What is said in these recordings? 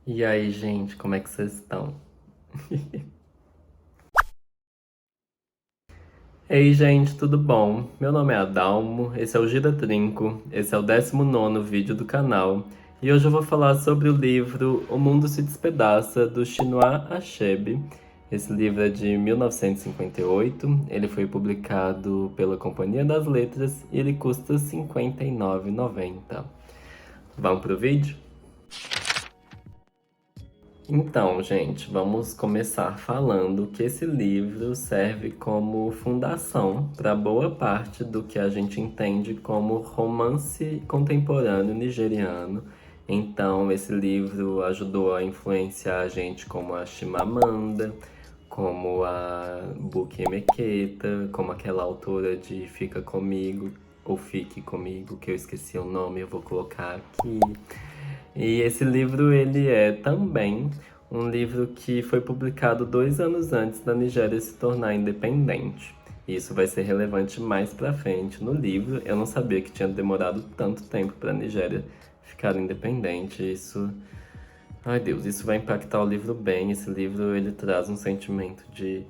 E aí, gente, como é que vocês estão? Ei, gente, tudo bom? Meu nome é Adalmo, esse é o Gira Trinco, esse é o 19º vídeo do canal, e hoje eu vou falar sobre o livro O Mundo se Despedaça, do Chinua Achebe. Esse livro é de 1958, ele foi publicado pela Companhia das Letras e ele custa R$ 59,90. Vamos pro vídeo? Então, gente, vamos começar falando que esse livro serve como fundação para boa parte do que a gente entende como romance contemporâneo nigeriano. Então, esse livro ajudou a influenciar a gente como a Chimamanda, como a Buki Emeketa, como aquela autora de Fica Comigo, ou Fique Comigo, que eu esqueci o nome, eu vou colocar aqui. E esse livro, ele é também um livro que foi publicado 2 anos antes da Nigéria se tornar independente. Isso vai ser relevante mais pra frente no livro. Eu não sabia que tinha demorado tanto tempo para a Nigéria ficar independente. Isso, ai Deus, isso vai impactar o livro bem. Esse livro, ele traz um sentimento de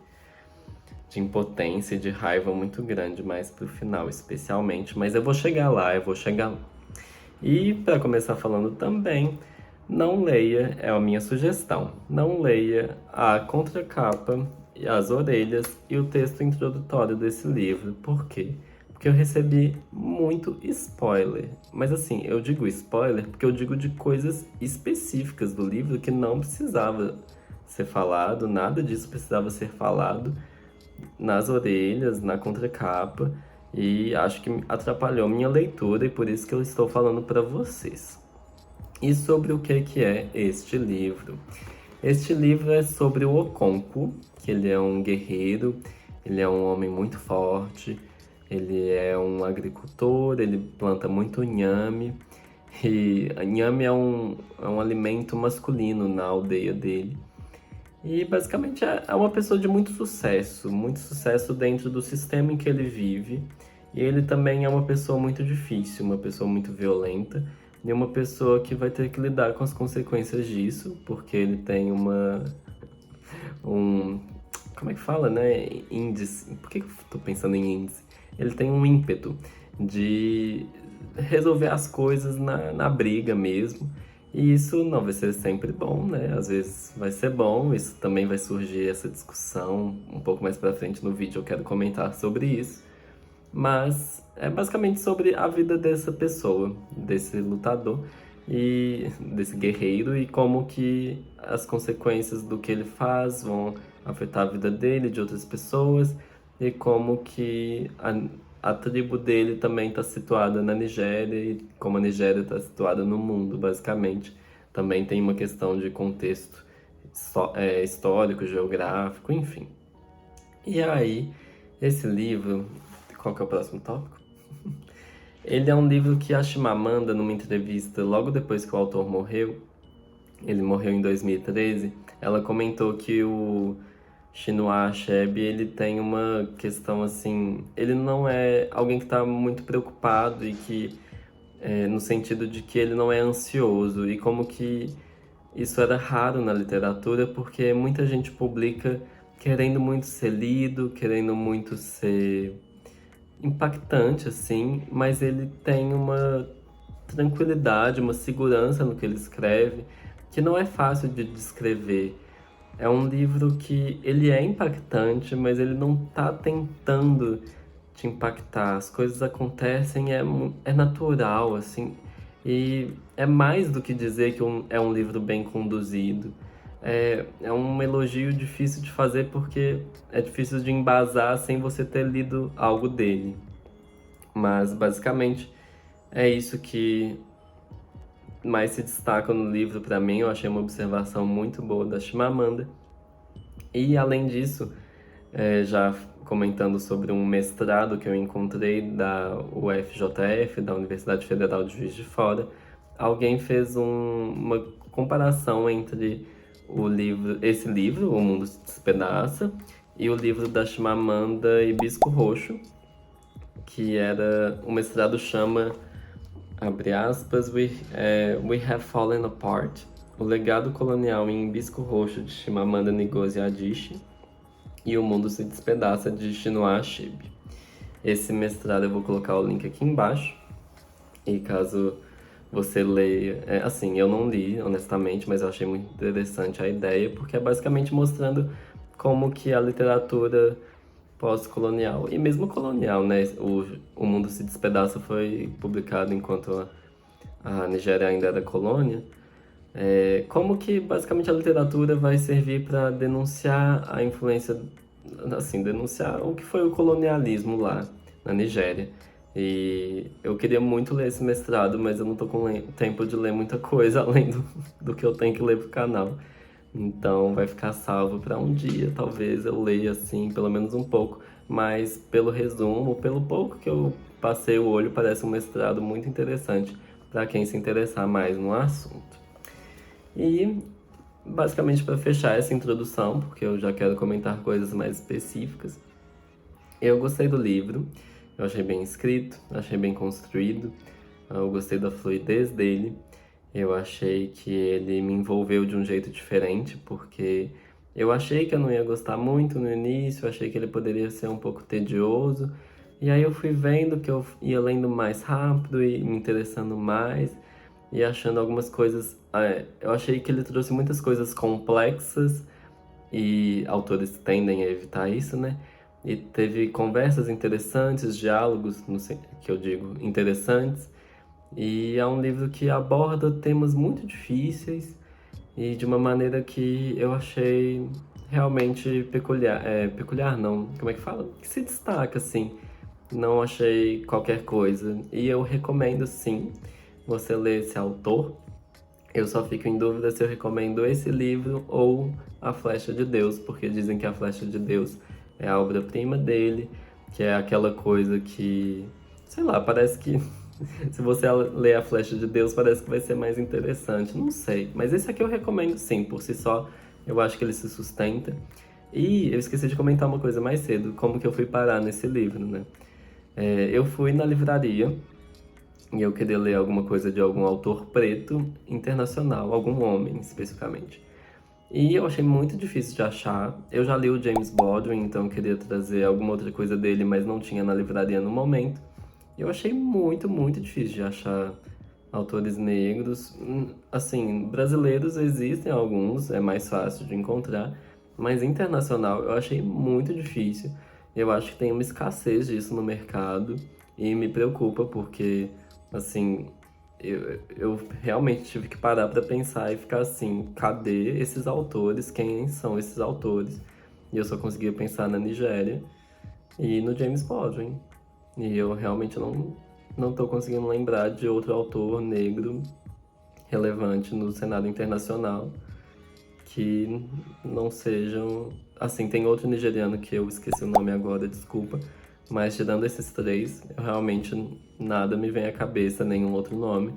impotência e de raiva muito grande mais pro final, especialmente. Mas eu vou chegar lá, eu vou chegar lá. E para começar falando também, não leia, é a minha sugestão, não leia a contracapa, as orelhas e o texto introdutório desse livro. Por quê? Porque eu recebi muito spoiler. Mas assim, eu digo spoiler porque eu digo de coisas específicas do livro que não precisava ser falado, nada disso precisava ser falado nas orelhas, na contracapa, e acho que atrapalhou minha leitura e por isso que eu estou falando para vocês. E sobre o que é este livro? Este livro é sobre o Okonkwo, que ele é um guerreiro, ele é um homem muito forte, ele é um agricultor, ele planta muito inhame, e inhame é um alimento masculino na aldeia dele. E basicamente é uma pessoa de muito sucesso dentro do sistema em que ele vive. E ele também é uma pessoa muito difícil, uma pessoa muito violenta, e uma pessoa que vai ter que lidar com as consequências disso, porque ele tem um, como é que fala, né? Índice. Por que eu tô pensando em índice? Ele tem um ímpeto de resolver as coisas na briga mesmo. E isso não vai ser sempre bom, né? Às vezes vai ser bom, isso também vai surgir essa discussão um pouco mais pra frente no vídeo, eu quero comentar sobre isso. Mas é basicamente sobre a vida dessa pessoa, desse lutador e desse guerreiro e como que as consequências do que ele faz vão afetar a vida dele, de outras pessoas e como que a tribo dele também está situada na Nigéria e como a Nigéria está situada no mundo, basicamente. Também tem uma questão de contexto histórico, geográfico, enfim. E aí, esse livro, qual que é o próximo tópico? Ele é um livro que a Chimamanda, numa entrevista logo depois que o autor morreu, ele morreu em 2013, ela comentou que o Chinua Achebe, ele tem uma questão assim, ele não é alguém que está muito preocupado e que, no sentido de que ele não é ansioso, e como que isso era raro na literatura, porque muita gente publica querendo muito ser lido, querendo muito ser impactante, assim, mas ele tem uma tranquilidade, uma segurança no que ele escreve, que não é fácil de descrever. É um livro que ele é impactante, mas ele não tá tentando te impactar. As coisas acontecem, é natural, assim. E é mais do que dizer que é um livro bem conduzido. É um elogio difícil de fazer porque é difícil de embasar sem você ter lido algo dele. Mas basicamente é isso que mais se destaca no livro para mim. Eu achei uma observação muito boa da Chimamanda. E além disso, já comentando sobre um mestrado que eu encontrei da UFJF, da Universidade Federal de Juiz de Fora, alguém fez uma comparação entre esse livro, O Mundo se Despedaça, e o livro da Chimamanda Hibisco Roxo, que era, o mestrado chama, abre aspas, We Have Fallen Apart, O Legado Colonial em Hibisco Roxo, de Chimamanda Ngozi Adichie, e O Mundo se Despedaça, de Chinua Achebe. Esse mestrado eu vou colocar o link aqui embaixo, e caso você leia... assim, eu não li, honestamente, mas eu achei muito interessante a ideia, porque é basicamente mostrando como que a literatura pós-colonial, e mesmo colonial, né? O Mundo se Despedaça foi publicado enquanto a Nigéria ainda era colônia. Como que basicamente a literatura vai servir para denunciar a influência, assim, denunciar o que foi o colonialismo lá na Nigéria. E eu queria muito ler esse mestrado, mas eu não tô com tempo de ler muita coisa além do que eu tenho que ler pro canal. Então vai ficar salvo para um dia, talvez eu leia assim, pelo menos um pouco. Mas pelo resumo, pelo pouco que eu passei o olho, parece um mestrado muito interessante para quem se interessar mais no assunto. E basicamente para fechar essa introdução, porque eu já quero comentar coisas mais específicas, eu gostei do livro, eu achei bem escrito, achei bem construído, eu gostei da fluidez dele, eu achei que ele me envolveu de um jeito diferente, porque eu achei que eu não ia gostar muito no início, eu achei que ele poderia ser um pouco tedioso, e aí eu fui vendo que eu ia lendo mais rápido e me interessando mais, e achando algumas coisas. Eu achei que ele trouxe muitas coisas complexas e autores tendem a evitar isso, né? E teve conversas interessantes, diálogos, não sei, que eu digo, interessantes. E é um livro que aborda temas muito difíceis e de uma maneira que eu achei realmente peculiar. Peculiar não, como é que fala? Que se destaca, assim. Não achei qualquer coisa. E eu recomendo, sim, você ler esse autor. Eu só fico em dúvida se eu recomendo esse livro ou A Flecha de Deus, porque dizem que A Flecha de Deus é a obra-prima dele, que é aquela coisa que, sei lá, parece que se você ler A Flecha de Deus, parece que vai ser mais interessante. Não sei, mas esse aqui eu recomendo sim, por si só, eu acho que ele se sustenta. E eu esqueci de comentar uma coisa mais cedo, como que eu fui parar nesse livro, né? Eu fui na livraria e eu queria ler alguma coisa de algum autor preto internacional, algum homem especificamente. E eu achei muito difícil de achar. Eu já li o James Baldwin, então eu queria trazer alguma outra coisa dele, mas não tinha na livraria no momento. E eu achei muito, muito difícil de achar autores negros. Assim, brasileiros existem alguns, é mais fácil de encontrar, mas internacional eu achei muito difícil. Eu acho que tem uma escassez disso no mercado e me preocupa porque, assim, eu realmente tive que parar para pensar e ficar assim: cadê esses autores? Quem são esses autores? E eu só conseguia pensar na Nigéria e no James Baldwin. E eu realmente não tô conseguindo lembrar de outro autor negro relevante no cenário internacional que não sejam. Assim, tem outro nigeriano que eu esqueci o nome agora, desculpa. Mas tirando esses três, eu realmente nada me vem à cabeça, nenhum outro nome.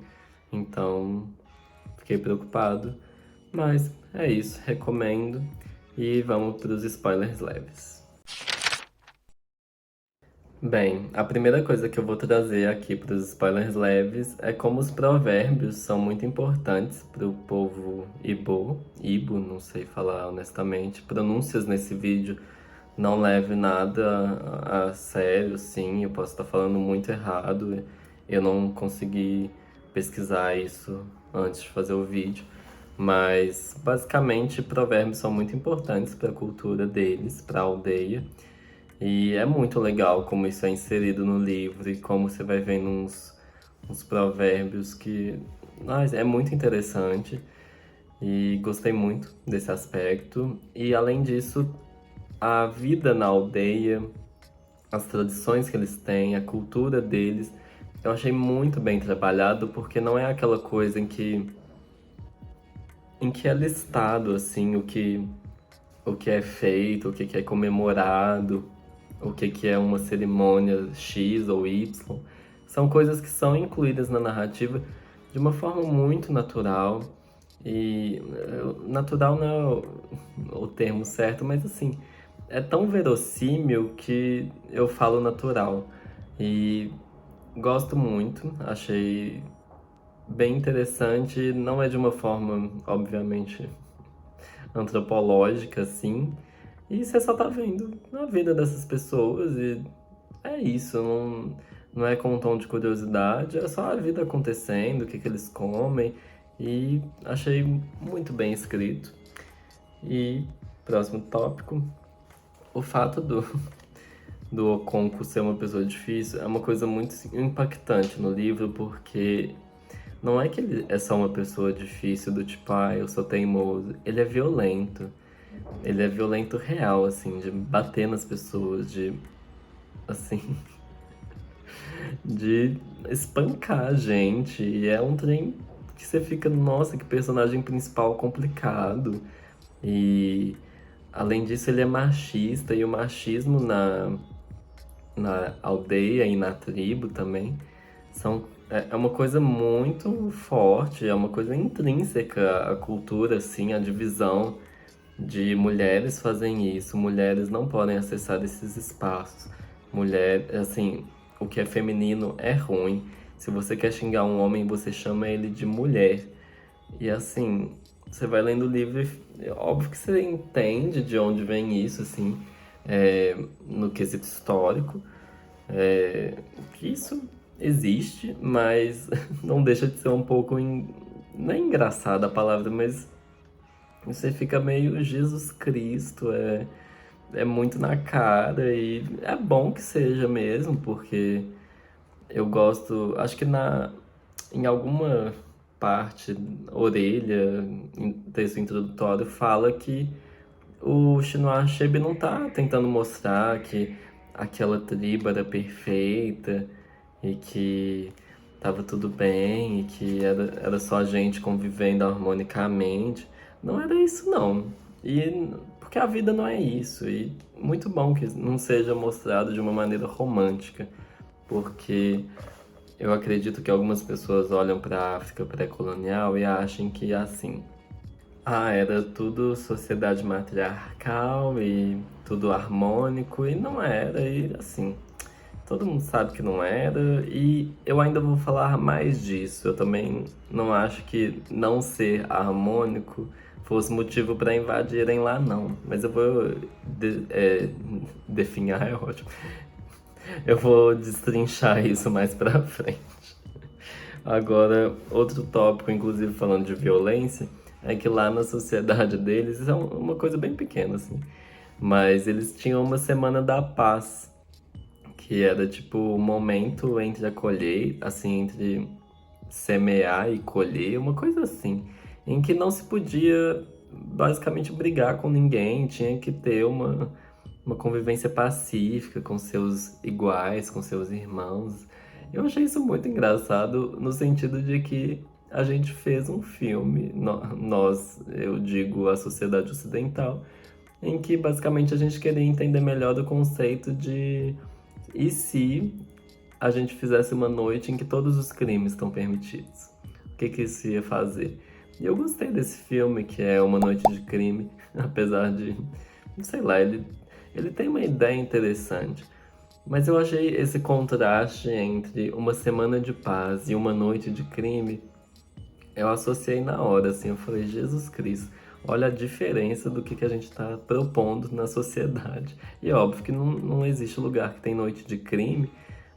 Então, fiquei preocupado. Mas é isso, recomendo. E vamos para os spoilers leves. Bem, a primeira coisa que eu vou trazer aqui para os spoilers leves é como os provérbios são muito importantes para o povo Ibo, não sei falar honestamente. Pronúncias nesse vídeo não leve nada a sério, sim, eu posso estar falando muito errado. Eu não consegui pesquisar isso antes de fazer o vídeo, mas basicamente provérbios são muito importantes para a cultura deles, para a aldeia. E é muito legal como isso é inserido no livro e como você vai vendo uns provérbios que é muito interessante e gostei muito desse aspecto. E além disso, a vida na aldeia, as tradições que eles têm, a cultura deles, eu achei muito bem trabalhado porque não é aquela coisa em que é listado assim o que é feito, o que é comemorado, o que é uma cerimônia X ou Y. São coisas que são incluídas na narrativa de uma forma muito natural. E natural não é o termo certo, mas assim, é tão verossímil que eu falo natural. E gosto muito, achei bem interessante, não é de uma forma, obviamente, antropológica, assim, e você só tá vendo a vida dessas pessoas e é isso, não é com um tom de curiosidade, é só a vida acontecendo, o que que eles comem, e achei muito bem escrito. E próximo tópico, o fato do Okonkwo ser uma pessoa difícil é uma coisa muito impactante no livro, porque não é que ele é só uma pessoa difícil do tipo, ah, eu sou teimoso. Ele é violento. Ele é violento real, assim, de bater nas pessoas, de, assim, de espancar a gente. E é um trem que você fica, nossa, que personagem principal complicado. E além disso, ele é machista, e o machismo na aldeia e na tribo também é uma coisa muito forte, é uma coisa intrínseca à cultura, assim, a divisão de mulheres fazem isso, mulheres não podem acessar esses espaços. Mulher, assim, o que é feminino é ruim. Se você quer xingar um homem, você chama ele de mulher. E assim, você vai lendo o livro e é óbvio que você entende de onde vem isso, assim, no quesito histórico, que isso existe, mas não deixa de ser um pouco, não é engraçada a palavra, mas você fica meio Jesus Cristo, é muito na cara e é bom que seja mesmo, porque eu gosto, acho que em alguma parte, orelha, em texto introdutório, fala que o Chinua Achebe não tá tentando mostrar que aquela tribo era perfeita e que tava tudo bem e que era só a gente convivendo harmonicamente. Não era isso, não. E porque a vida não é isso. E muito bom que não seja mostrado de uma maneira romântica, porque eu acredito que algumas pessoas olham para a África pré-colonial e acham que assim, ah, era tudo sociedade matriarcal e tudo harmônico, e não era, e assim, todo mundo sabe que não era, e eu ainda vou falar mais disso. Eu também não acho que não ser harmônico fosse motivo para invadirem lá, não. Mas eu vou definhar, é ótimo. Eu vou destrinchar isso mais pra frente. Agora, outro tópico, inclusive falando de violência, é que lá na sociedade deles, isso é uma coisa bem pequena, assim, mas eles tinham uma semana da paz, que era tipo o momento entre a colheita, assim, entre semear e colher, uma coisa assim, em que não se podia basicamente brigar com ninguém, tinha que ter uma convivência pacífica com seus iguais, com seus irmãos. Eu achei isso muito engraçado no sentido de que a gente fez um filme, nós, eu digo a sociedade ocidental, em que basicamente a gente queria entender melhor o conceito de e se a gente fizesse uma noite em que todos os crimes estão permitidos? O que que isso ia fazer? E eu gostei desse filme, que é Uma Noite de Crime, apesar de, não sei lá, ele tem uma ideia interessante. Mas eu achei esse contraste entre uma semana de paz e uma noite de crime, eu associei na hora, assim, eu falei, Jesus Cristo, olha a diferença do que a gente está propondo na sociedade. E é óbvio que não existe lugar que tem noite de crime,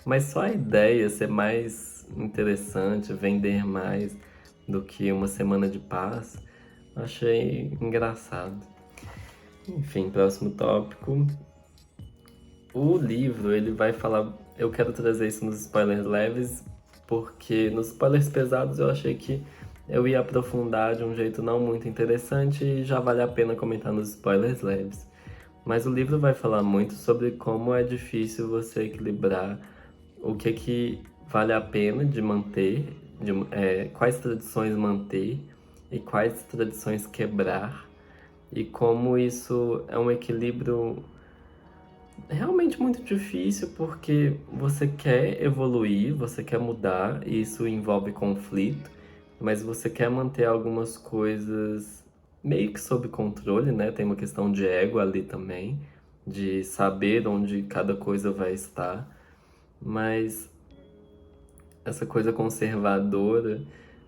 mas só a ideia ser mais interessante, vender mais do que uma semana de paz, achei engraçado. Enfim, próximo tópico. O livro, ele vai falar. Eu quero trazer isso nos spoilers leves, porque nos spoilers pesados eu achei que eu ia aprofundar de um jeito não muito interessante e já vale a pena comentar nos spoilers leves. Mas o livro vai falar muito sobre como é difícil você equilibrar o que vale a pena de manter, quais tradições manter e quais tradições quebrar, e como isso é um equilíbrio realmente muito difícil, porque você quer evoluir, você quer mudar, e isso envolve conflito, mas você quer manter algumas coisas meio que sob controle, né? Tem uma questão de ego ali também, de saber onde cada coisa vai estar, mas essa coisa conservadora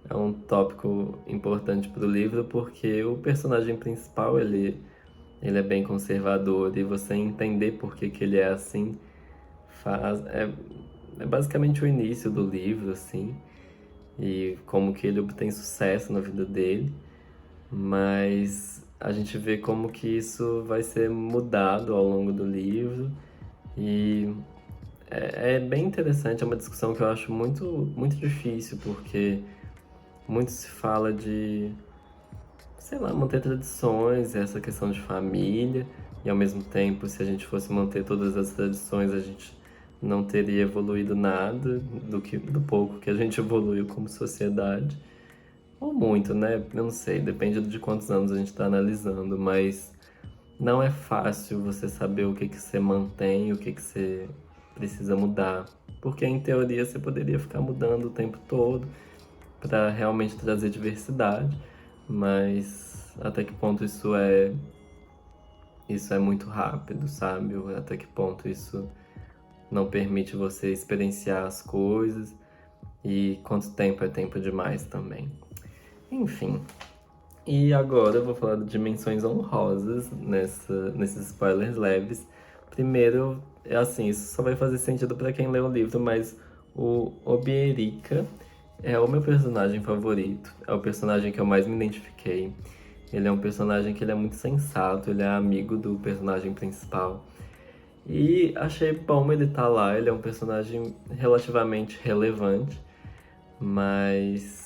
é um tópico importante para o livro, porque o personagem principal, ele é bem conservador, e você entender por que ele é assim, é basicamente o início do livro, assim, e como que ele obtém sucesso na vida dele, mas a gente vê como que isso vai ser mudado ao longo do livro, e é bem interessante, é uma discussão que eu acho muito difícil, porque muito se fala de, sei lá, manter tradições, essa questão de família, e ao mesmo tempo, se a gente fosse manter todas as tradições, a gente não teria evoluído nada do pouco que a gente evoluiu como sociedade. Ou muito, né? Eu não sei, depende de quantos anos a gente está analisando, mas não é fácil você saber o que que você mantém e o que que você precisa mudar. Porque em teoria você poderia ficar mudando o tempo todo para realmente trazer diversidade, mas até que ponto isso é muito rápido, sabe? Ou até que ponto isso não permite você experienciar as coisas e quanto tempo é tempo demais também. Enfim. E agora eu vou falar de menções honrosas nesses spoilers leves. Primeiro, é assim, isso só vai fazer sentido para quem lê o livro, mas o Obierica é o meu personagem favorito. É o personagem que eu mais me identifiquei. Ele é um personagem que ele é muito sensato, ele é amigo do personagem principal. E achei bom ele estar lá, ele é um personagem relativamente relevante, mas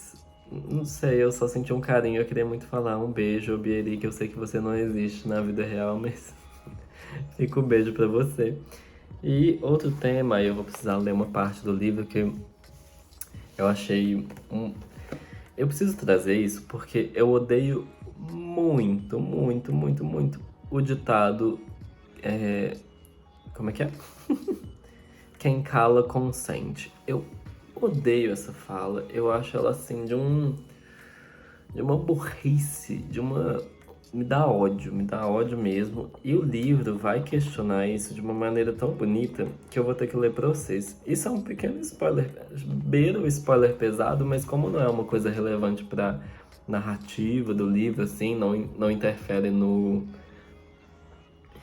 não sei, eu só senti um carinho, eu queria muito falar um beijo, Bieri, que eu sei que você não existe na vida real, mas fica um beijo pra você. E outro tema, aí eu vou precisar ler uma parte do livro que eu achei Eu preciso trazer isso porque eu odeio muito o ditado. Como é que é? Quem cala consente. Eu odeio essa fala. Eu acho ela assim de uma burrice, me dá ódio mesmo. E o livro vai questionar isso de uma maneira tão bonita que eu vou ter que ler pra vocês. Isso é um pequeno spoiler, beira o spoiler pesado, mas como não é uma coisa relevante pra narrativa do livro, assim, não interfere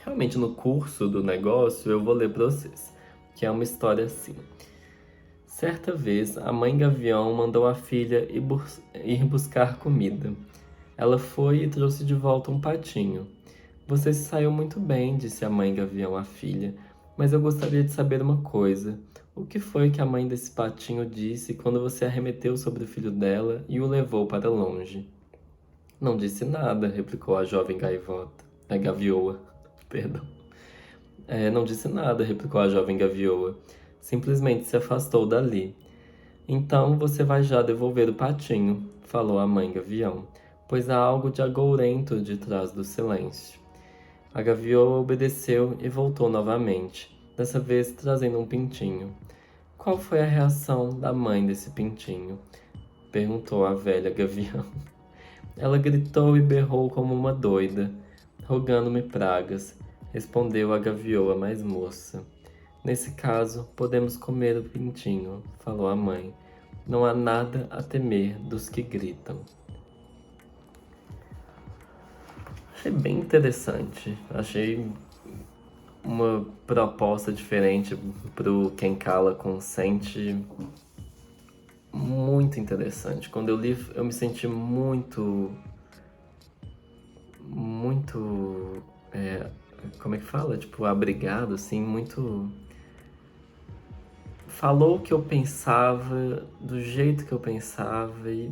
realmente no curso do negócio, eu vou ler pra vocês. Que é uma história assim. Certa vez, a mãe Gavião mandou a filha ir buscar comida. Ela foi e trouxe de volta um patinho. Você se saiu muito bem, disse a mãe Gavião à filha, mas eu gostaria de saber uma coisa. O que foi que a mãe desse patinho disse quando você arremeteu sobre o filho dela e o levou para longe? Não disse nada, replicou a jovem gaivota. A gavioa, perdão. Não disse nada, replicou a jovem gavioa. Simplesmente se afastou dali. Então você vai já devolver o patinho, falou a mãe gavião, pois há algo de agourento de trás do silêncio. A gavioa obedeceu e voltou novamente, dessa vez trazendo um pintinho. Qual foi a reação da mãe desse pintinho? Perguntou a velha gavião. Ela gritou e berrou como uma doida, rogando-me pragas, respondeu a gavioa mais moça. Nesse caso, podemos comer o pintinho, falou a mãe. Não há nada a temer dos que gritam. Achei bem interessante. Achei uma proposta diferente pro Quem Cala Consente. Muito interessante. Quando eu li, eu me senti muito, como é que fala? Tipo, abrigado, assim, muito. Falou o que eu pensava, do jeito que eu pensava, e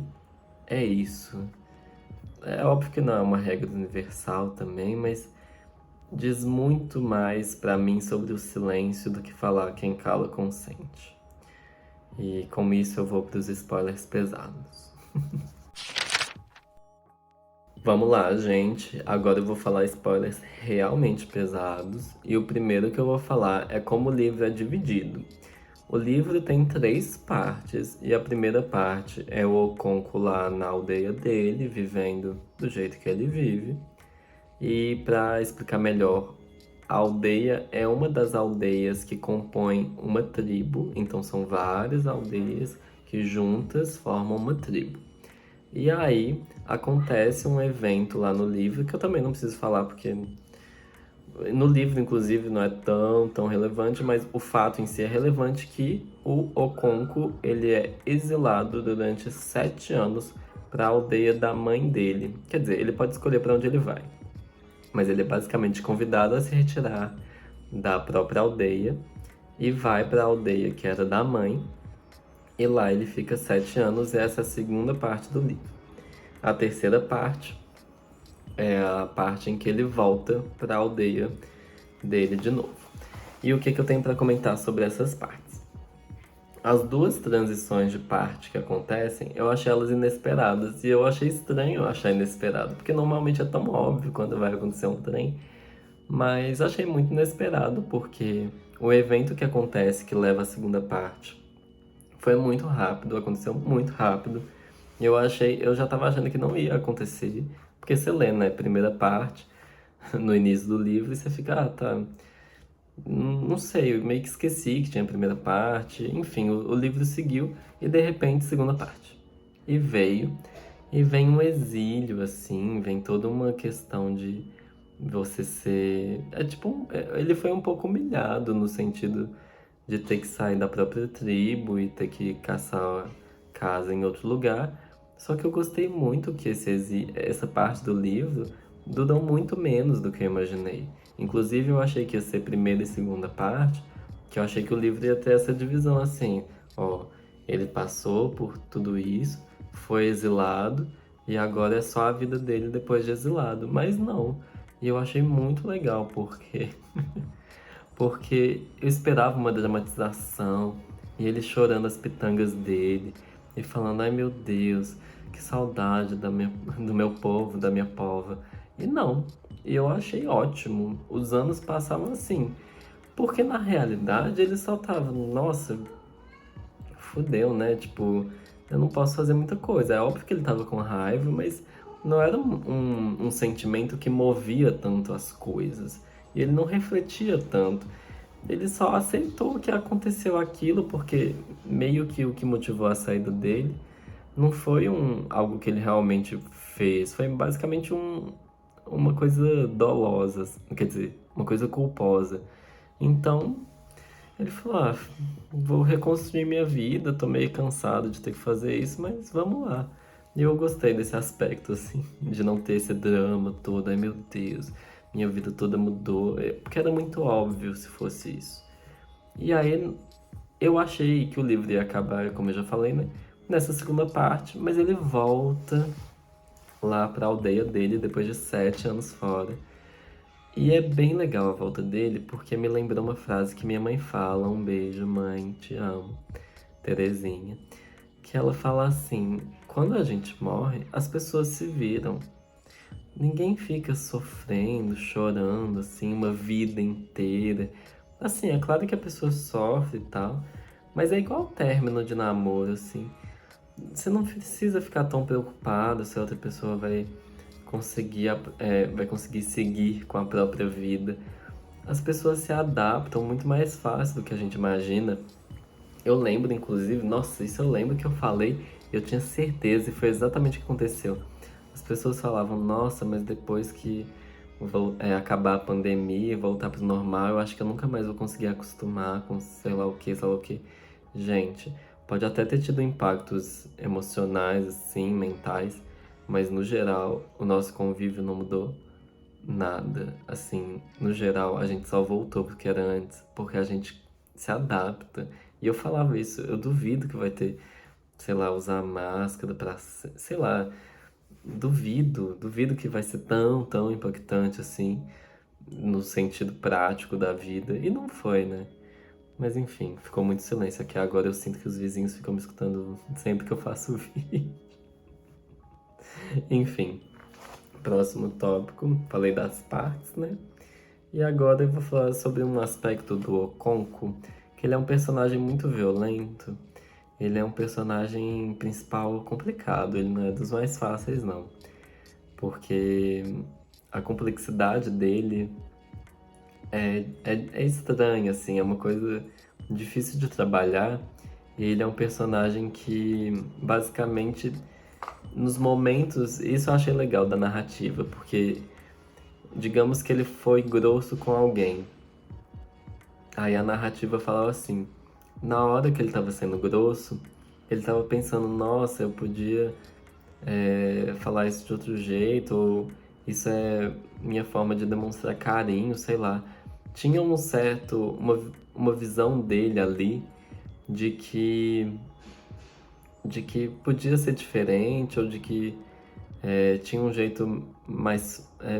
é isso. É óbvio que não é uma regra universal também, mas diz muito mais pra mim sobre o silêncio do que falar quem cala consente. E com isso eu vou pros spoilers pesados. Vamos lá, gente. Agora eu vou falar spoilers realmente pesados. E o primeiro que eu vou falar é como o livro é dividido. O livro tem 3 partes, e a primeira parte é o Oconco lá na aldeia dele, vivendo do jeito que ele vive. E para explicar melhor, a aldeia é uma das aldeias que compõem uma tribo, então são várias aldeias que juntas formam uma tribo. E aí acontece um evento lá no livro, que eu também não preciso falar, porque no livro, inclusive, não é tão relevante, mas o fato em si é relevante que o Okonko, ele é exilado durante 7 anos para a aldeia da mãe dele. Quer dizer, ele pode escolher para onde ele vai, mas ele é basicamente convidado a se retirar da própria aldeia e vai para a aldeia que era da mãe, e lá ele fica 7 anos, e essa é a segunda parte do livro. A terceira parte é a parte em que ele volta para a aldeia dele de novo. E o que eu tenho para comentar sobre essas partes? As duas transições de parte que acontecem, eu achei elas inesperadas. E eu achei estranho achar inesperado, porque normalmente é tão óbvio quando vai acontecer um trem. Mas achei muito inesperado, porque o evento que acontece, que leva à segunda parte, foi muito rápido, aconteceu muito rápido. E eu já tava achando que não ia acontecer, porque você lê, né, primeira parte, no início do livro, e você fica, ah, tá, não sei, eu meio que esqueci que tinha a primeira parte. Enfim, o livro seguiu e de repente, segunda parte. E veio, e vem um exílio, assim, vem toda uma questão de você ser. É tipo, ele foi um pouco humilhado no sentido de ter que sair da própria tribo e ter que caçar casa em outro lugar. Só que eu gostei muito que essa parte do livro duram muito menos do que eu imaginei. Inclusive, eu achei que ia ser primeira e segunda parte, que eu achei que o livro ia ter essa divisão assim, ó, ele passou por tudo isso, foi exilado e agora é só a vida dele depois de exilado. Mas não. E eu achei muito legal porque eu esperava uma dramatização e ele chorando as pitangas dele e falando, ai meu Deus, que saudade do meu povo, da minha pova. E não, e eu achei ótimo. Os anos passavam assim, porque na realidade ele só tava, nossa, fudeu, né? Tipo, eu não posso fazer muita coisa. É óbvio que ele tava com raiva, mas não era um sentimento que movia tanto as coisas. E ele não refletia tanto. Ele só aceitou que aconteceu aquilo, porque meio que o que motivou a saída dele não foi algo que ele realmente fez. Foi basicamente uma coisa dolosa, quer dizer, uma coisa culposa. Então, ele falou: ah, vou reconstruir minha vida, tô meio cansado de ter que fazer isso, mas vamos lá. E eu gostei desse aspecto, assim, de não ter esse drama todo. Ai meu Deus, minha vida toda mudou. Porque era muito óbvio se fosse isso. E aí eu achei que o livro ia acabar, como eu já falei, né? Nessa segunda parte, mas ele volta lá pra aldeia dele depois de 7 anos fora. E é bem legal a volta dele, porque me lembrou uma frase que minha mãe fala: um beijo, mãe, te amo, Terezinha. Que ela fala assim: quando a gente morre, as pessoas se viram. Ninguém fica sofrendo, chorando, assim, uma vida inteira. Assim, é claro que a pessoa sofre e tal, mas é igual término de namoro, assim. Você não precisa ficar tão preocupado se a outra pessoa vai conseguir seguir com a própria vida. As pessoas se adaptam muito mais fácil do que a gente imagina. Eu lembro, inclusive, nossa, isso eu lembro que eu falei, eu tinha certeza e foi exatamente o que aconteceu. As pessoas falavam, nossa, mas depois que acabar a pandemia e voltar pro normal, eu acho que eu nunca mais vou conseguir acostumar com sei lá o que, sei lá o que. Gente, pode até ter tido impactos emocionais, assim, mentais, mas no geral, o nosso convívio não mudou nada. Assim, no geral, a gente só voltou porque era antes, porque a gente se adapta. E eu falava isso, eu duvido que vai ter, sei lá, usar máscara pra, sei lá, duvido que vai ser tão impactante assim, no sentido prático da vida. E não foi, né? Mas enfim, ficou muito silêncio aqui. Agora eu sinto que os vizinhos ficam me escutando sempre que eu faço vídeo. Enfim, próximo tópico. Falei das partes, né? E agora eu vou falar sobre um aspecto do Okonko, que ele é um personagem muito violento. Ele é um personagem principal complicado, ele não é dos mais fáceis, não. Porque a complexidade dele é estranha, assim, é uma coisa difícil de trabalhar. E ele é um personagem que, basicamente, nos momentos, isso eu achei legal da narrativa, porque digamos que ele foi grosso com alguém. Aí a narrativa falava assim, na hora que ele estava sendo grosso, ele estava pensando, nossa, eu podia falar isso de outro jeito, ou isso é minha forma de demonstrar carinho, sei lá. Tinha uma visão dele ali de que podia ser diferente, ou de que tinha um jeito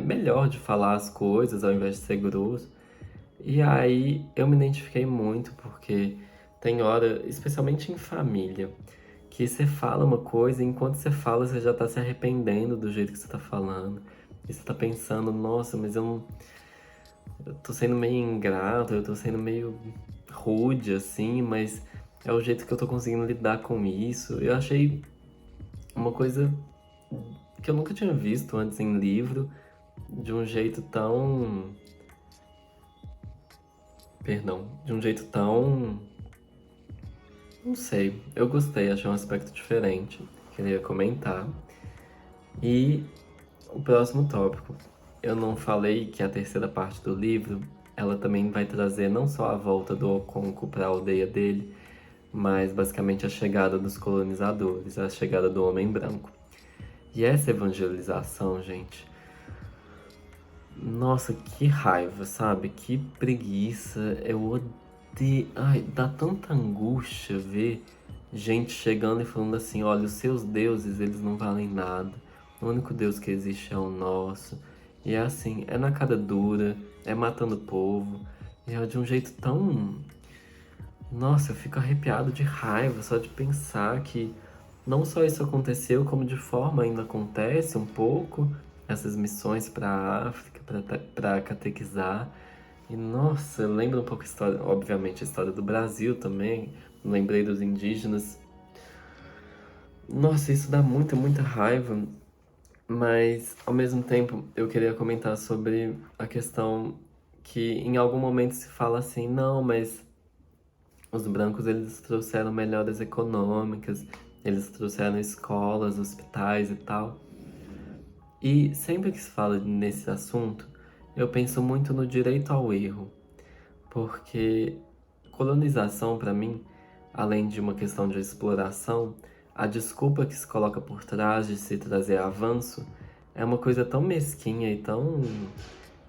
melhor de falar as coisas ao invés de ser grosso. E aí eu me identifiquei muito porque tem hora, especialmente em família, que você fala uma coisa e enquanto você fala você já tá se arrependendo do jeito que você tá falando. E você tá pensando, nossa, mas eu tô sendo meio ingrato, eu tô sendo meio rude assim, mas é o jeito que eu tô conseguindo lidar com isso. Eu achei uma coisa que eu nunca tinha visto antes em livro, de um jeito tão. Perdão, de um jeito tão. Não sei, eu gostei, achei um aspecto diferente. Queria comentar. E o próximo tópico. Eu não falei que a terceira parte do livro, ela também vai trazer não só a volta do Okonkwo para a aldeia dele, mas basicamente a chegada dos colonizadores, a chegada do homem branco. E essa evangelização, gente, nossa, que raiva, sabe? Que preguiça. Eu odeio. Ai, dá tanta angústia ver gente chegando e falando assim: olha, os seus deuses, eles não valem nada. O único Deus que existe é o nosso. E é assim, é na cara dura, é matando o povo. E é de um jeito tão. Nossa, eu fico arrepiado de raiva só de pensar que não só isso aconteceu, como de forma ainda acontece um pouco, essas missões para a África, para catequizar. E nossa, lembra um pouco a história, obviamente a história do Brasil também, lembrei dos indígenas. Nossa, isso dá muita, muita raiva, mas ao mesmo tempo eu queria comentar sobre a questão que em algum momento se fala assim, não, mas os brancos eles trouxeram melhoras econômicas, eles trouxeram escolas, hospitais e tal. E sempre que se fala nesse assunto, eu penso muito no direito ao erro, porque colonização para mim, além de uma questão de exploração, a desculpa que se coloca por trás de se trazer avanço é uma coisa tão mesquinha e tão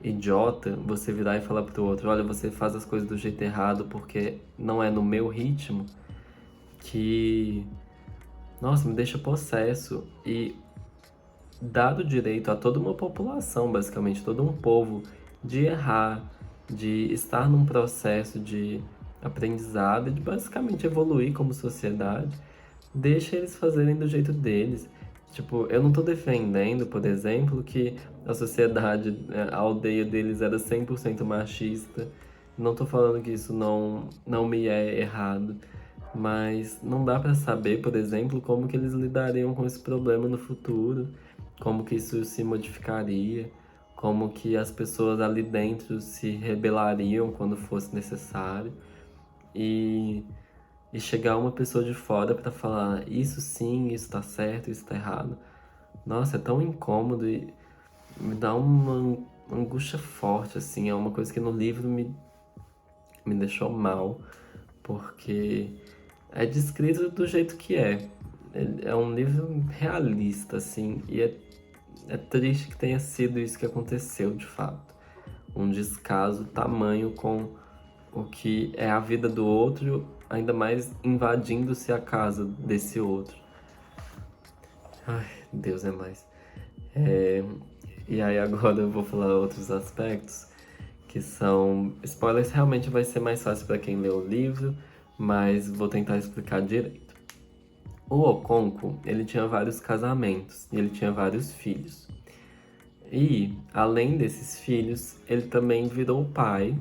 idiota você virar e falar pro outro, olha, você faz as coisas do jeito errado porque não é no meu ritmo, que, nossa, me deixa possesso. E dado o direito a toda uma população, basicamente, todo um povo, de errar, de estar num processo de aprendizado e de basicamente evoluir como sociedade, deixa eles fazerem do jeito deles. Tipo, eu não tô defendendo, por exemplo, que a sociedade, a aldeia deles era 100% machista. Não tô falando que isso não me é errado. Mas não dá pra saber, por exemplo, como que eles lidariam com esse problema no futuro, como que isso se modificaria, como que as pessoas ali dentro se rebelariam quando fosse necessário. E e chegar uma pessoa de fora pra falar isso sim, isso tá certo, isso tá errado. Nossa, é tão incômodo e me dá uma angústia forte, assim. É uma coisa que no livro me deixou mal, porque é descrito do jeito que é. É um livro realista, assim, e é triste que tenha sido isso que aconteceu de fato. Um descaso tamanho com o que é a vida do outro, ainda mais invadindo-se a casa desse outro. Ai, Deus é mais. É, e aí agora eu vou falar outros aspectos que são. Spoilers realmente vai ser mais fácil para quem lê o livro, mas vou tentar explicar direito. O Okonkwo, ele tinha vários casamentos e ele tinha vários filhos. E, além desses filhos, ele também virou pai.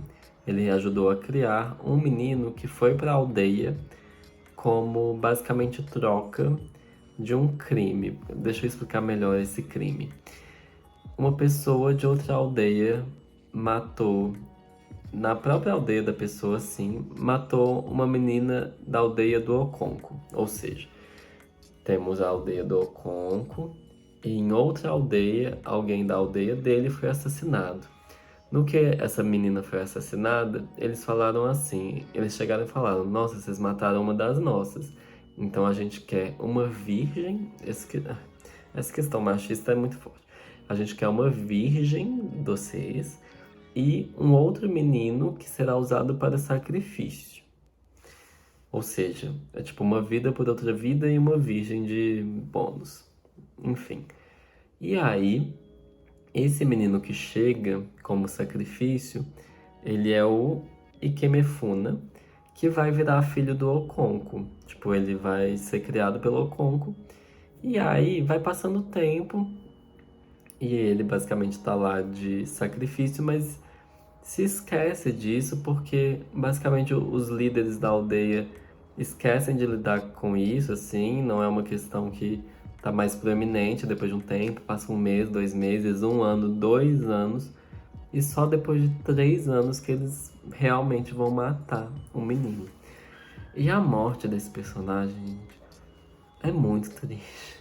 Ele ajudou a criar um menino que foi para a aldeia como basicamente troca de um crime. Deixa eu explicar melhor esse crime. Uma pessoa de outra aldeia matou, na própria aldeia da pessoa, sim, matou uma menina da aldeia do Okonkwo. Ou seja, temos a aldeia do Oconco, e em outra aldeia, alguém da aldeia dele foi assassinado. No que essa menina foi assassinada, eles falaram assim, eles chegaram e falaram, nossa, vocês mataram uma das nossas, então a gente quer uma virgem, essa questão machista é muito forte, a gente quer uma virgem de vocês e um outro menino que será usado para sacrifício. Ou seja, é tipo uma vida por outra vida e uma virgem de bônus. Enfim. E aí, esse menino que chega como sacrifício, ele é o Ikemefuna, que vai virar filho do Oconco. Tipo, ele vai ser criado pelo Oconco. E aí, vai passando o tempo, e ele basicamente tá lá de sacrifício, mas se esquece disso porque basicamente os líderes da aldeia esquecem de lidar com isso, assim, não é uma questão que tá mais proeminente depois de um tempo, passa um mês, 2 meses, 1 ano, 2 anos, e só depois de 3 anos que eles realmente vão matar um menino. E a morte desse personagem, gente, é muito triste,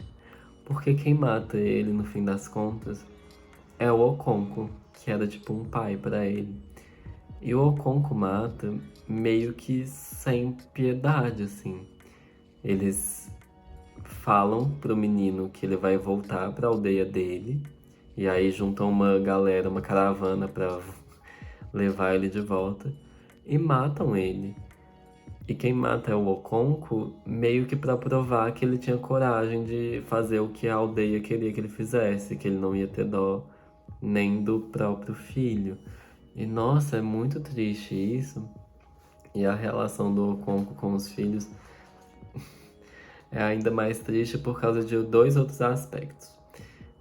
porque quem mata ele no fim das contas é o Oconco, que era tipo um pai pra ele. E o Oconco mata meio que sem piedade, assim. Eles falam pro menino que ele vai voltar pra aldeia dele, e aí juntam uma galera, uma caravana pra levar ele de volta, e matam ele. E quem mata é o Oconco, meio que pra provar que ele tinha coragem de fazer o que a aldeia queria que ele fizesse, que ele não ia ter dó nem do próprio filho. E nossa, é muito triste isso. E a relação do Oconco com os filhos é ainda mais triste por causa de dois outros aspectos.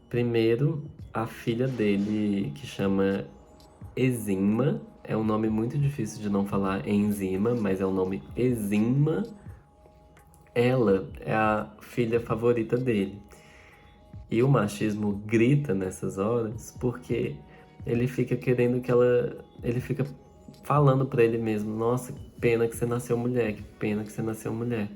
Primeiro, a filha dele, que chama Exima, é um nome muito difícil de não falar enzima, mas é o nome Exima. Ela é a filha favorita dele. E o machismo grita nessas horas porque ele fica querendo que ela. Ele fica falando pra ele mesmo: nossa, que pena que você nasceu mulher, que pena que você nasceu mulher.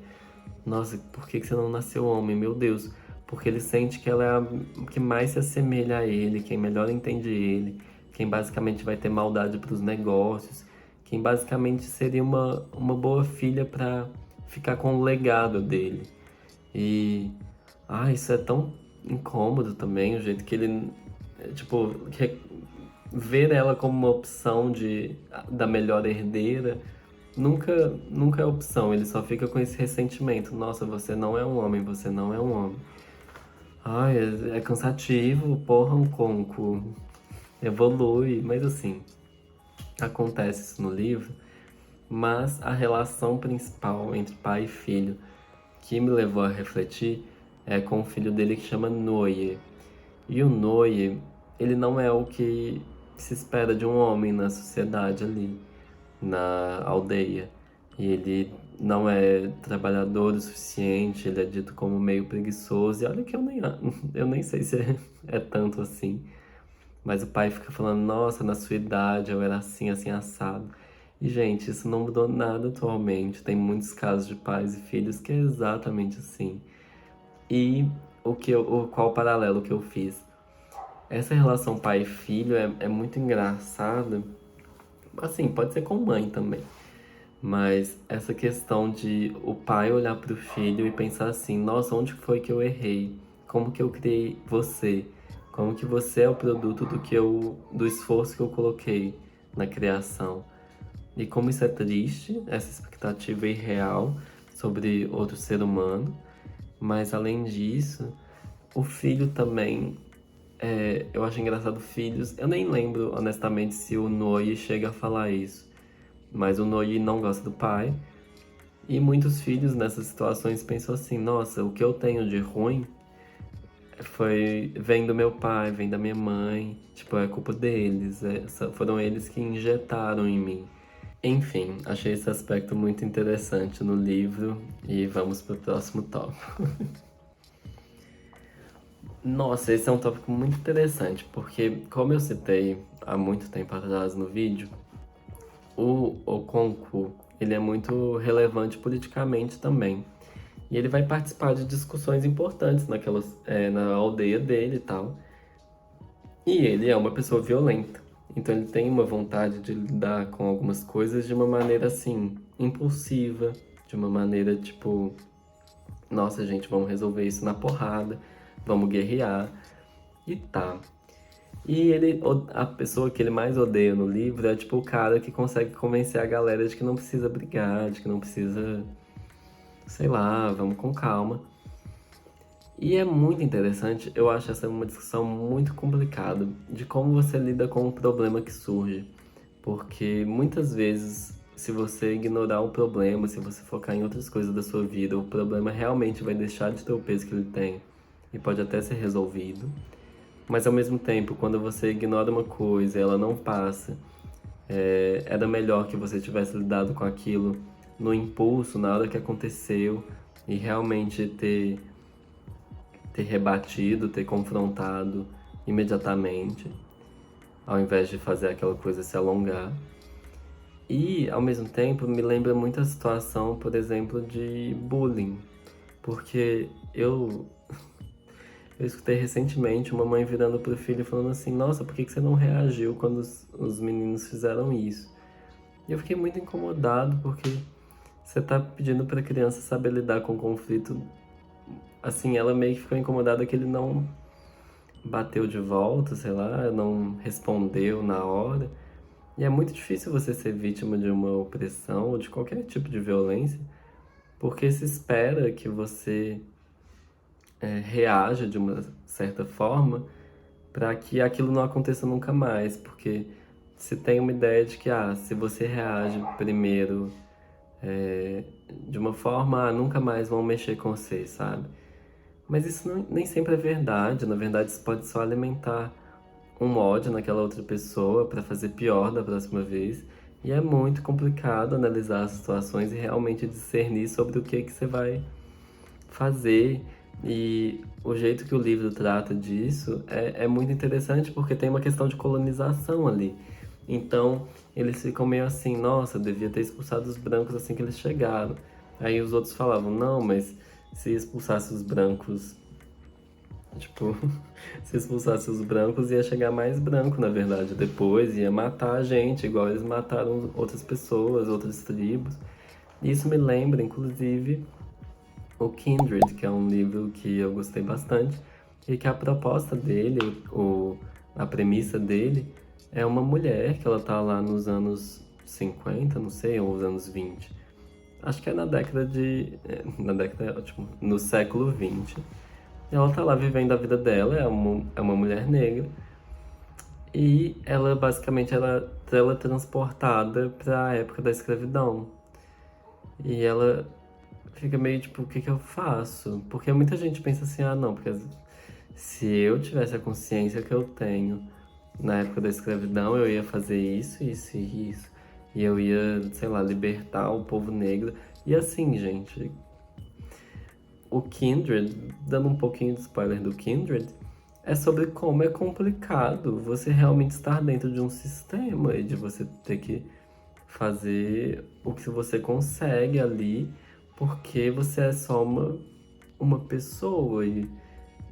Nossa, por que você não nasceu homem? Meu Deus. Porque ele sente que ela é a que mais se assemelha a ele, quem melhor entende ele, quem basicamente vai ter maldade pros negócios, quem basicamente seria uma boa filha pra ficar com o legado dele. E. Ah, isso é tão incômodo também, o jeito que ele. Tipo, ver ela como uma opção da melhor herdeira nunca é opção, ele só fica com esse ressentimento. Nossa, você não é um homem, você não é um homem. Ai, é cansativo, porra, um conco. Evolui, mas assim, acontece isso no livro. Mas a relação principal entre pai e filho que me levou a refletir é com o filho dele que chama Noye. E o Noye, ele não é o que se espera de um homem na sociedade ali, na aldeia. E ele não é trabalhador o suficiente, ele é dito como meio preguiçoso. E olha que eu nem sei se é tanto assim. Mas o pai fica falando, nossa, na sua idade eu era assim, assim, assado. E, gente, isso não mudou nada atualmente. Tem muitos casos de pais e filhos que é exatamente assim. E qual o paralelo que eu fiz? Essa relação pai e filho é muito engraçada. Assim, pode ser com mãe também. Mas essa questão de o pai olhar para o filho e pensar assim, nossa, onde foi que eu errei? Como que eu criei você? Como que você é o produto do esforço que eu coloquei na criação? E como isso é triste, essa expectativa irreal sobre outro ser humano. Mas além disso, o filho também, eu acho engraçado filhos. Eu nem lembro, honestamente, se o Noi chega a falar isso. Mas o Noi não gosta do pai. E muitos filhos nessas situações pensam assim: nossa, o que eu tenho de ruim vem do meu pai, vem da minha mãe. Tipo, é culpa deles. Foram eles que injetaram em mim. Enfim, achei esse aspecto muito interessante no livro. E vamos para o próximo tópico. Nossa, esse é um tópico muito interessante, porque, como eu citei há muito tempo atrás no vídeo, o Okonkwo, ele é muito relevante politicamente também. E ele vai participar de discussões importantes na aldeia dele e tal. E ele é uma pessoa violenta. Então ele tem uma vontade de lidar com algumas coisas de uma maneira assim, impulsiva, de uma maneira tipo, nossa gente, vamos resolver isso na porrada, vamos guerrear e tá. E a pessoa que ele mais odeia no livro é tipo o cara que consegue convencer a galera de que não precisa brigar, de que não precisa, sei lá, vamos com calma. E é muito interessante, eu acho essa uma discussão muito complicada de como você lida com o problema que surge. Porque muitas vezes, se você ignorar o problema, se você focar em outras coisas da sua vida, o problema realmente vai deixar de ter o peso que ele tem e pode até ser resolvido. Mas ao mesmo tempo, quando você ignora uma coisa e ela não passa, era melhor que você tivesse lidado com aquilo no impulso, na hora que aconteceu, e realmente ter rebatido, ter confrontado imediatamente, ao invés de fazer aquela coisa se alongar. E, ao mesmo tempo, me lembra muito a situação, por exemplo, de bullying. Porque eu escutei recentemente uma mãe virando pro filho e falando assim: Nossa, por que que você não reagiu quando os meninos fizeram isso? E eu fiquei muito incomodado porque você tá pedindo pra criança saber lidar com o conflito. Assim, ela meio que ficou incomodada que ele não bateu de volta, sei lá, não respondeu na hora. E é muito difícil você ser vítima de uma opressão ou de qualquer tipo de violência, porque se espera que você reaja de uma certa forma para que aquilo não aconteça nunca mais, porque se tem uma ideia de que se você reage primeiro de uma forma, nunca mais vão mexer com você, sabe? Mas isso nem sempre é verdade. Na verdade, isso pode só alimentar um ódio naquela outra pessoa para fazer pior da próxima vez. E é muito complicado analisar as situações e realmente discernir sobre o que você vai fazer. E o jeito que o livro trata disso é muito interessante porque tem uma questão de colonização ali. Então, eles ficam meio assim, nossa, devia ter expulsado os brancos assim que eles chegaram. Aí os outros falavam, não, mas se expulsasse os brancos, tipo, se expulsasse os brancos ia chegar mais branco, na verdade, depois ia matar a gente, igual eles mataram outras pessoas, outras tribos. Isso me lembra, inclusive, o Kindred, que é um livro que eu gostei bastante, e que a proposta dele, a premissa dele, é uma mulher que ela tá lá nos anos 50, não sei, ou os anos 20. Acho que é na década de. Na década é ótimo. No século 20. E ela tá lá vivendo a vida dela, é uma mulher negra. E ela basicamente era teletransportada para a época da escravidão. E ela fica meio tipo, o que que eu faço? Porque muita gente pensa assim, não, porque se eu tivesse a consciência que eu tenho na época da escravidão, eu ia fazer isso, isso e isso. E eu ia, sei lá, libertar o povo negro. E assim, gente, o Kindred, dando um pouquinho de spoiler do Kindred, é sobre como é complicado você realmente estar dentro de um sistema e de você ter que fazer o que você consegue ali, porque você é só uma pessoa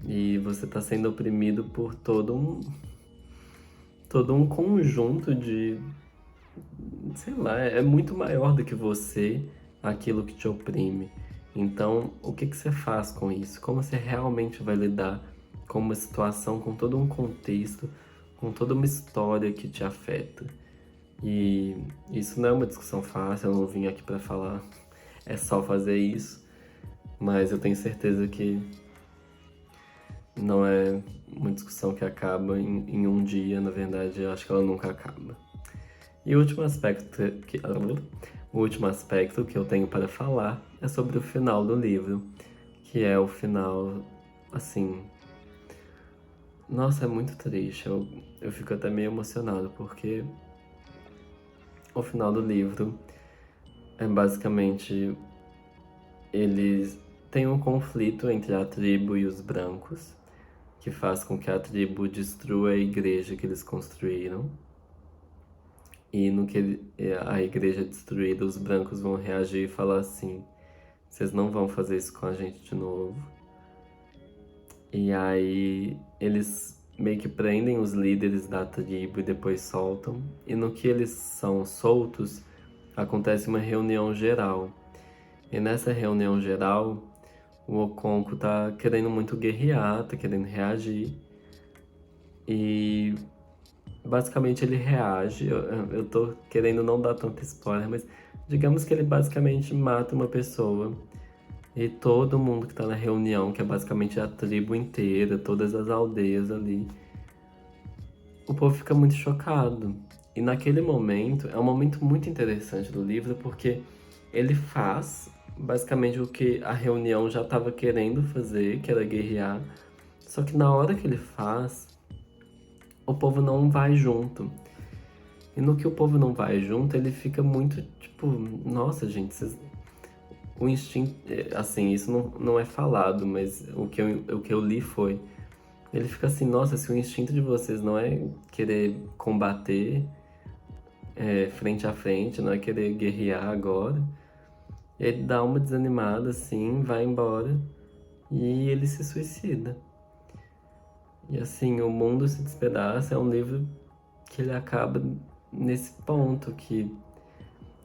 e você está sendo oprimido por todo um conjunto de, sei lá, é muito maior do que você aquilo que te oprime. Então, o que que você faz com isso? Como você realmente vai lidar com uma situação, com todo um contexto, com toda uma história que te afeta? E isso não é uma discussão fácil, eu não vim aqui para falar, é só fazer isso, mas eu tenho certeza que não é uma discussão que acaba em um dia, na verdade, eu acho que ela nunca acaba. E o último aspecto que eu tenho para falar é sobre o final do livro, que é o final, assim, nossa, é muito triste, eu fico até meio emocionado, porque o final do livro é basicamente eles têm um conflito entre a tribo e os brancos, que faz com que a tribo destrua a igreja que eles construíram. E no que a igreja é destruída, os brancos vão reagir e falar assim: vocês não vão fazer isso com a gente de novo. E aí eles meio que prendem os líderes da tribo e depois soltam. E no que eles são soltos, acontece uma reunião geral. E nessa reunião geral, o Okonko tá querendo muito guerrear, tá querendo reagir. E basicamente ele reage. Eu tô querendo não dar tanto spoiler, mas digamos que ele basicamente mata uma pessoa. E todo mundo que tá na reunião, que é basicamente a tribo inteira, todas as aldeias ali, o povo fica muito chocado. E naquele momento, é um momento muito interessante do livro, porque ele faz basicamente o que a reunião já estava querendo fazer, que era guerrear. Só que na hora que ele faz, o povo não vai junto. E no que o povo não vai junto, ele fica muito tipo, nossa, gente, vocês... o instinto, assim, isso não é falado, mas o que eu li foi, ele fica assim, nossa, se o instinto de vocês não é querer combater frente a frente, não é querer guerrear agora, ele dá uma desanimada assim, vai embora e ele se suicida. E assim, O Mundo se Despedaça é um livro que ele acaba nesse ponto, que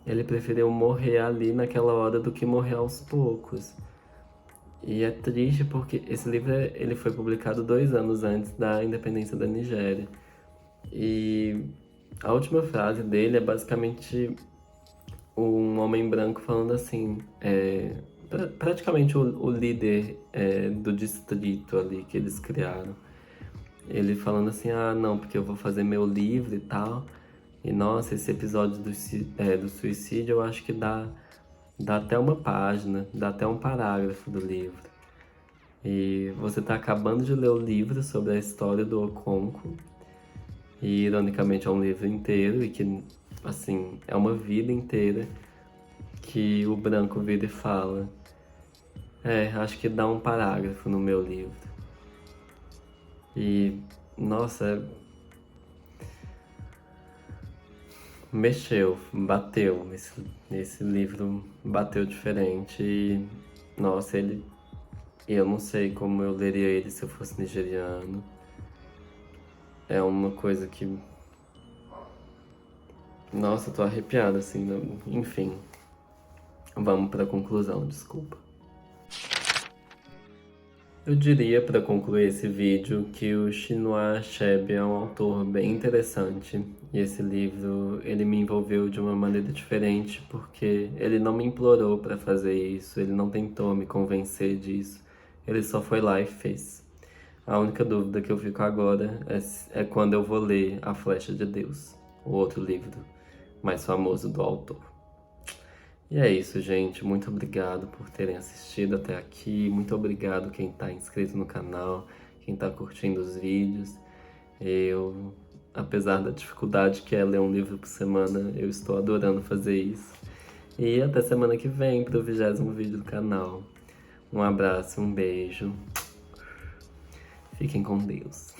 ele preferiu morrer ali naquela hora do que morrer aos poucos. E é triste porque esse livro ele foi publicado 2 anos antes da independência da Nigéria. E a última frase dele é basicamente um homem branco falando assim, praticamente o líder do distrito ali que eles criaram. Ele falando assim, ah, não, porque eu vou fazer meu livro e tal. E nossa, esse episódio do suicídio eu acho que dá até uma página, dá até um parágrafo do livro. E você tá acabando de ler o livro sobre a história do Okonko. E ironicamente é um livro inteiro e que, assim, é uma vida inteira que o branco vira e fala. Acho que dá um parágrafo no meu livro. E, nossa, mexeu, bateu. Esse livro bateu diferente e, nossa, eu não sei como eu leria ele se eu fosse nigeriano. É uma coisa que, nossa, eu tô arrepiado, assim, enfim. Vamos pra conclusão, desculpa. Eu diria, para concluir esse vídeo, que o Chinua Achebe é um autor bem interessante. E esse livro, ele me envolveu de uma maneira diferente, porque ele não me implorou para fazer isso, ele não tentou me convencer disso. Ele só foi lá e fez. A única dúvida que eu fico agora é quando eu vou ler A Flecha de Deus, o outro livro mais famoso do autor. E é isso, gente. Muito obrigado por terem assistido até aqui. Muito obrigado quem está inscrito no canal, quem está curtindo os vídeos. Eu, apesar da dificuldade que é ler um livro por semana, eu estou adorando fazer isso. E até semana que vem para o 20º vídeo do canal. Um abraço, um beijo. Fiquem com Deus.